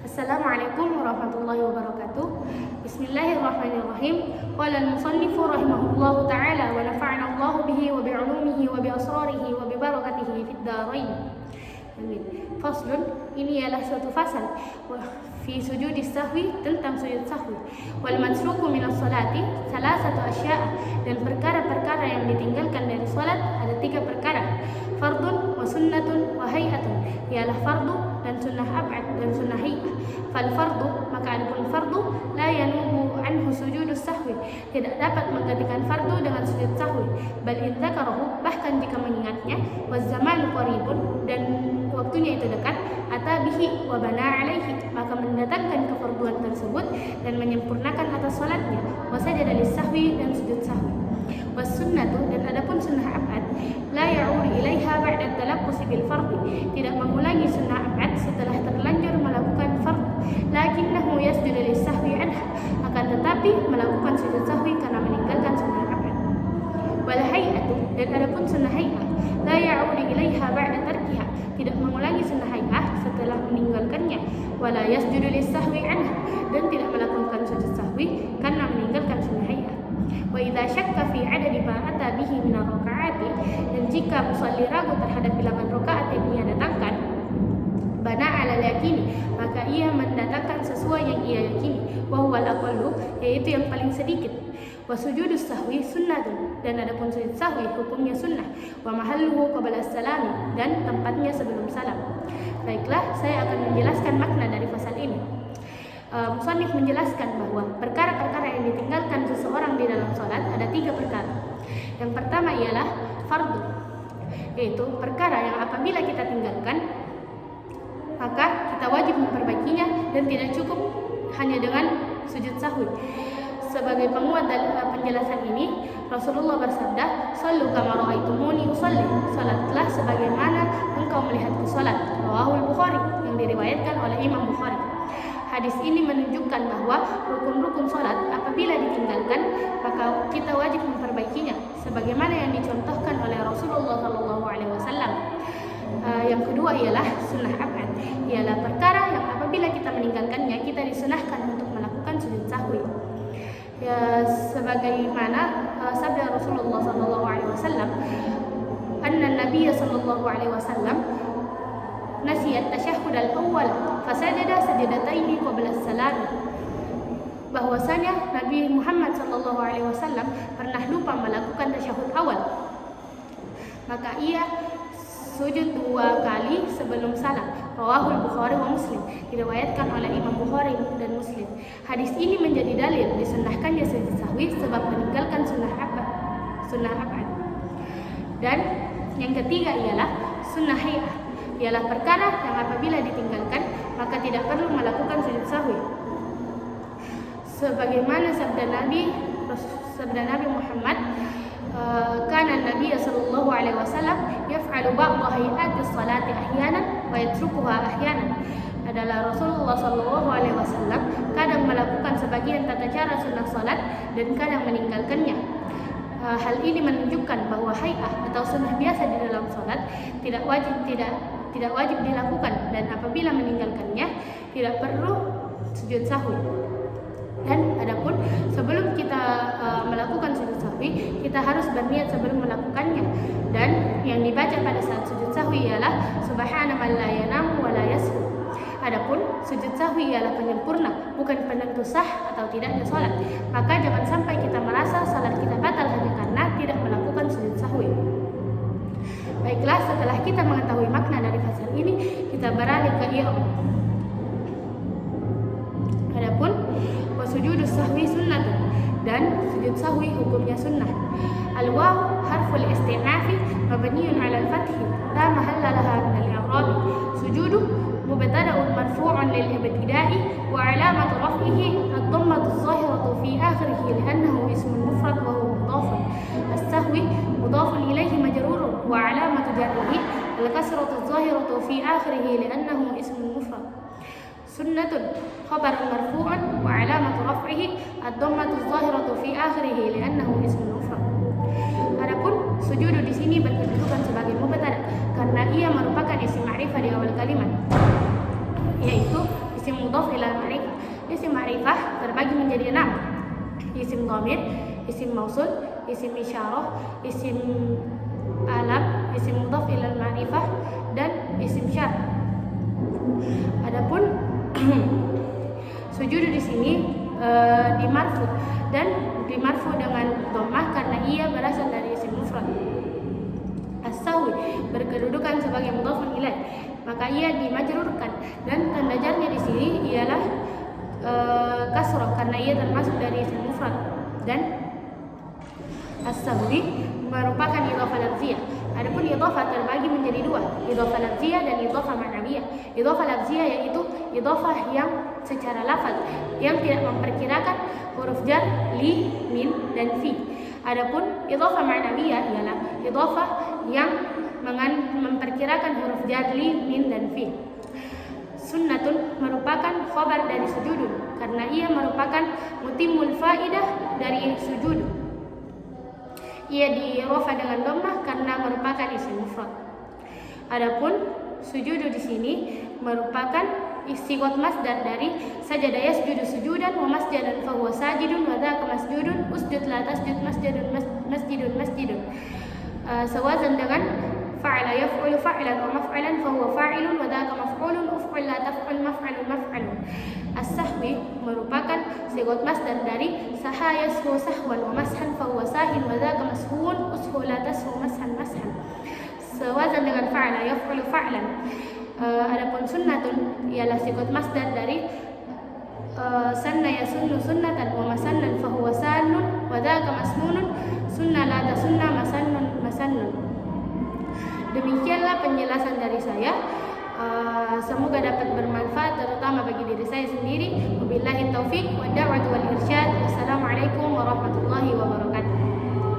Assalamualaikum warahmatullahi wabarakatuh. Bismillahirrahmanirrahim. Qala al-musannifu rahimahullahu ta'ala wa nafa'ana Allahu bihi wa bi'ulumihi wa bi'asrarihi wa bibarakatihi fid dharain. Amin. Faslun, ini ialah suatu fasal fi sujudi sahwi, tentang sujud sahwi. Wal mansruku minas salati salasatu asya'a, dan perkara-perkara yang ditinggalkan dari salat ada 3 perkara. Fardun wa sunnatun wa hay'atun, ialah fardu dan sunnah ab'ad dan sunnah hay'ah. Fal fardu, maka adapun fardu, la yanubu anhu sujudus sahwi, tidak dapat menggantikan fardu dengan sujud sahwi. Bal in dzakarahu, bahkan jika mengingatnya, wa zamanu qaribun, dan waktunya itu dekat, ata bihi wa bana alaihi, maka mendatangkan kefarduan tersebut dan menyempurnakan atas salatnya. Wa sajada lis-sahwi, dan sujud sahwi. Was sunnatu, dan adapun sunnah ab'ad, la ya'udu ilaiha ba'da talaqqus bil fardhi, tidak mengulangi sunnah ab'ad setelah terlanjur melakukan fardhu, lakinnahu yasjudu lis-sahwi anha, akan tetapi melakukan sujud sahwi karena meninggalkan sunnah ab'ad. Wal hay'atu, dan adapun sunnah hay'ah, la ya'udu ilaiha ba'da tarkiha, tidak mengulangi sunnah hay'ah setelah meninggalkannya. Wala yasjudu lis-sahwi anha, dan tidak melakukan sujud sahwi karena meninggalkan sunnah hay'ah. Wa idza syakka fi adadi ma ata bihi min ar-raka'ati, dan jika musalli ragu terhadap bilangan rakaat yang ia datangkan, bana ala yakini, maka ia mendatangkan sesuai yang ia yakini, wa huwa al-aqallu, yaitu yang paling sedikit. Wa sujudus sahwi sunnatun, dan adapun sujud sahwi hukumnya sunnah. Wa mahalluhu qabla as-salam, dan tempatnya sebelum salam. Baiklah, saya akan menjelaskan makna dari pasal ini. Musannif menjelaskan bahwa perkara-perkara yang ditinggalkan seseorang di dalam sholat ada 3 perkara. Yang pertama ialah fardu, yaitu perkara yang apabila kita tinggalkan maka kita wajib memperbaikinya dan tidak cukup hanya dengan sujud sahwi. Sebagai penguat dari penjelasan ini, Rasulullah bersabda, "Shallu kama ra'aitumuni usalli," salatlah sebagaimana engkau melihatku salat. Rawahul Bukhari, yang diriwayatkan oleh Imam Bukhari. Hadis ini menunjukkan bahwa rukun-rukun salat apabila ditinggalkan maka kita wajib memperbaikinya, sebagaimana yang dicontohkan oleh Rasulullah SAW. Yang kedua ialah sunnah ab'ad, ialah perkara yang apabila kita meninggalkannya kita disunahkan untuk melakukan sujud sahwi. Ya, sebagaimana sabda Rasulullah SAW, anna Nabiya SAW nasiyat tasyahhud al-awwal fasajada sajadataini qabla as-salam, bahwasanya Nabi Muhammad SAW pernah lupa melakukan tasyahud awal, maka ia sujud 2 kali sebelum salam. Rawahul Bukhari wa Muslim, diriwayatkan oleh Imam Bukhari dan Muslim. Hadis ini menjadi dalil disunnahkannya sujud sahwi sebab meninggalkan sunnah ab'ad. Dan yang ketiga ialah sunnah hay'ah, ialah perkara yang apabila ditinggalkan maka tidak perlu melakukan sujud sahwi. Sebagaimana sabda Nabi Muhammad, kana Nabi sallallahu alaihi wasallam yaf'alu ba'dha hay'ati salati ahyanan wa yatrukuha ahyanan. Adalah Rasulullah sallallahu alaihi wasallam kadang melakukan sebagian tata cara sunnah salat dan kadang meninggalkannya. Hal ini menunjukkan bahwa hay'ah atau sunnah biasa di dalam salat tidak wajib dilakukan, dan apabila meninggalkannya tidak perlu sujud sahwi. Dan adapun sebelum kita melakukan sujud sahwi, kita harus berniat sebelum melakukannya. Dan yang dibaca pada saat sujud sahwi ialah subhana man la yanamu wa la yashu. Adapun sujud sahwi ialah penyempurna, bukan penentu sah atau tidaknya salat. Maka jangan sampai kita merasa salat kita batal hanya karena tidak melakukan sujud sahwi. Baiklah, setelah kita mengetahui makna dari pasal ini, kita beralih ke i'rab. Adapun sujudus sahwi sunnatun, dan sujud sahwi hukumnya sunnah. Al-waw harful isti'nafi mabniun 'ala al-fathi la mahalla laha min al-i'rab. Sujudu mubtada'un marfu'un lil ibtida'i wa 'alamatu raf'ihi ad-dhammatu adh-dhahiratu fi akhirih li'annahu ismun mufrad wa huwa mudhafun. As-sahwi mudhafun ilayhi majrurun wa 'alamatu jarrihi al-kasratu adh-dhahiratu fi akhirih li'annahu ismun mufrad. Sunnatun khabarun marfu'un wa 'alamatu raf'ihi ad-dhammatu adh-dhahiratu fi akhirih li'annahu ismun mufrad. Adapun sujudu di sini berkedudukan sebagai mubtada karena ia merupakan isim ma'rifah di awal kalimat, yaitu isim mudhaf ila ma'rifah. Isim ma'rifah terbagi menjadi 6. Isim dhamir, isim mausul, isim isyarah, isim alam, isim mudhaf ila ma'rifah, dan isim syar'. Adapun sujud di sini dimarfu dan dimarfu dengan dhammah karena ia berasal dari isim mufrad. As-sahwi berkedudukan sebagai mudhafun ilaih, maka ia dimajrurkan dan tanda jarnya di sini ialah kasrah karena ia termasuk dari isim mufrad. Dan as-sahwi merupakan idhofah lafziyah. Adapun idhofah terbagi menjadi 2, idhofah lafziyah dan idhofah ma'nawiyah. Idhofah lafziyah yaitu idhofah yang secara lafaz yang tidak memperkirakan huruf jar, li, min, dan fi. Adapun idhofah ma'nawiyah ialah idhofah yang memperkirakan huruf jar, li, min, dan fi. Sunnatun merupakan khabar dari sujudun karena ia merupakan mutimul faidah dari sujud. Ia dirofa dengan dhammah karena merupakan isim mufrad. Adapun sujudu di sini merupakan istiqot masdar dari sajada yasjudu sujudan wa masjadan fa huwa sajidun wa dzaka masjudun usjud la tasjud masjidun. Sewazan dengan fa'ala yaf'ulu fa'lan wa maf'alan fa huwa fa'ilun wa dzaka maf'ulun uf'al la taf'al maf'alun. As-sahwi merupakan sigot masdar dari saha yashu sahwan wa mashan fa huwa sahin wa dzaka mashun ushu la tashu mashan. Sewazan dengan fa'ala yaf'ulu fa'lan. Adapun sunnatun ialah sigot masdar dari sanna yasunnu sunnatan wa masannan fa huwa sannun wa dzaka masnunun sunna la tasunna masannun. Demikianlah penjelasan dari saya. Semoga dapat bermanfaat terutama